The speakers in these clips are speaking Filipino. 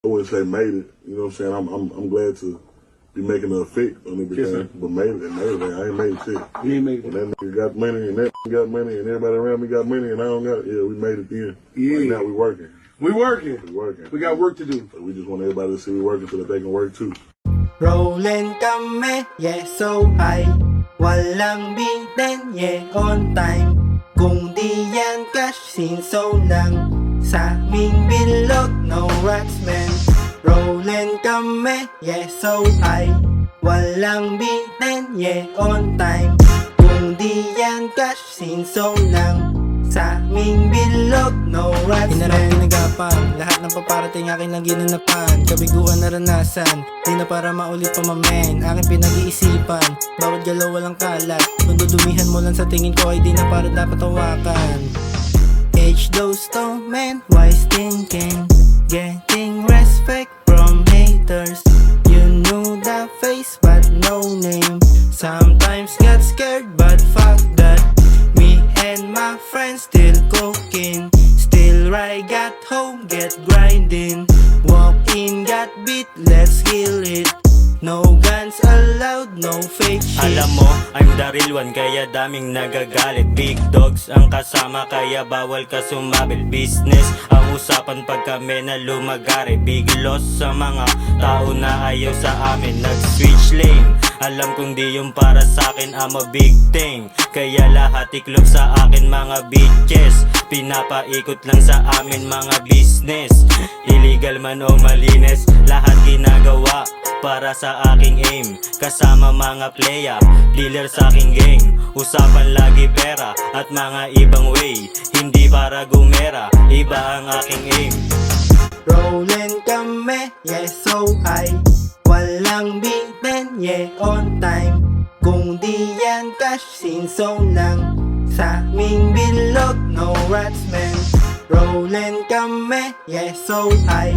I wouldn't say made it. You know what I'm saying? I'm glad to be making an effect on everything. But made it. I ain't made shit. You ain't made it. When that nigga got money and that got money and everybody around me got money and I don't got it, yeah, we made it then. Yeah. Right now we working. We working. We working. We got work to do. So we just want everybody to see we working so that they can work too. Rollin' kami, yeah, so high. Walang bitin, yeah, on time. Kung di yan cash, sinso lang. Sa aming bilog, no rats, man. Rollin' kami, yeah, so high. Walang bitin, yeah, on time. Kung di yan cash, sinso lang. Sa aming bilog, no rats, man. Hinarap pinagapan, lahat ng paparating akin lang ginanapan. Kabiguan naranasan, di na para maulit pa mamen. Aking pinag-iisipan, bawat galaw walang kalat. Kung dudumihan mo lang sa tingin ko ay di na para dapat hawakan. H those to men, wise thinking. Getting respect from haters. You know the face but no name. Sometimes got scared but fuck that. Me and my friends still cooking. Still right, got home, get grinding. Walk in, got beat, let's kill it. No guns allowed, no fake shit. Alam mo, I'm the real one, kaya daming nagagalit. Big dogs ang kasama, kaya bawal ka sumabit. Business ang usapan pag kami na lumagari. Big loss sa mga tao na ayaw sa amin. Nag-switch lane, alam kong di yung para sa akin. I'm a big thing, kaya lahat iklog sa akin mga bitches. Pinapaikot lang sa amin mga business. Illegal man o malinis, lahat ginagawa para sa aking aim. Kasama mga playa, dealer sa aking gang. Usapan lagi pera at mga ibang way. Hindi para gumera, iba ang aking aim. Rollin' kami, yeah, so high. Walang bitin, yeah, on time. Kung di yan cash, sinso lang. Sa aming bilog, no rats, man. Rollin' kami, yeah, so high.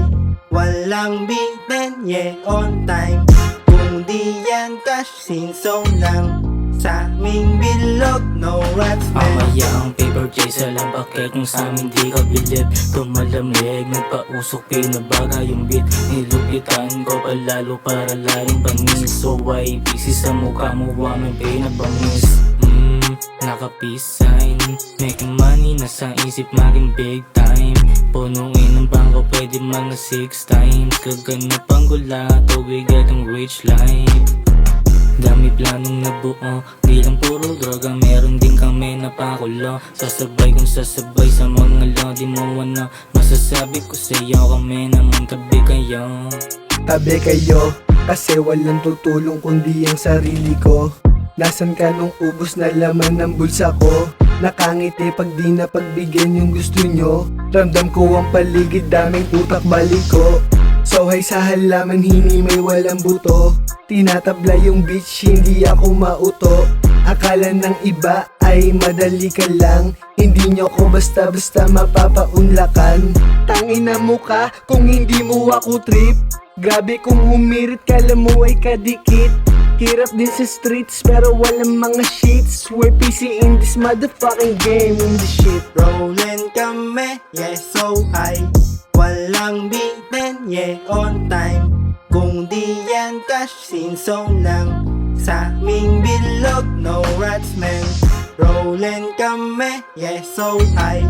Walang bitin, yeah, on time. Kung di yan cash, sinso lang. Sa aming bilog, no rats, man. Mamaya ang paper chase, alam bakit kung sa amin di ka bilib. Tumalamig, nagpausok, pinabaga yung beat. Nilupitan ko palalo para laring panis. So why busy sa mukha mo, aming pinabangis. Naka-peace sign, making money, nasa isip maging big time. Punuin ng bangko, pwede mga 6 times. Kaganap ang gula, we getting rich life. Dami planong nabuo, di lang puro droga, meron din kami napakulo. Sasabay kung sasabay sa mga law, di mo ano. Masasabi ko sa'yo, kami naman tabi kayo. Tabi kayo, kasi walang tutulong kundi ang sarili ko. Nasaan ka nung ubos na laman ng bulsa ko? Nakangiti pag di na pagbigyan yung gusto nyo. Ramdam ko ang paligid, daming utak baliko. So hay sa halaman, hini may walang buto. Tinatabla yung bitch, hindi ako mauto. Akala ng iba ay madali ka lang. Hindi nyo ko basta-basta mapapaunlakan. Tangina mo ka kung hindi mo ako trip. Grabe kung humirit, kala mo ay kadikit. Hirap din sa streets pero walang mga sheets. We're PC in this motherfucking game, in the shit. Rollin' kami, yeah, so high. Walang bitin, yeah, on time. Kung di yan cash, sinso lang. Sa aming bilog, no rats, man. Rollin' kami, yeah, so high.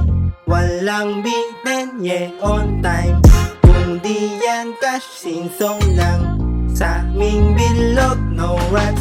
Walang bitin, yeah, on time. Kung di yan cash, sinso lang. Sa aming bilog, no rats.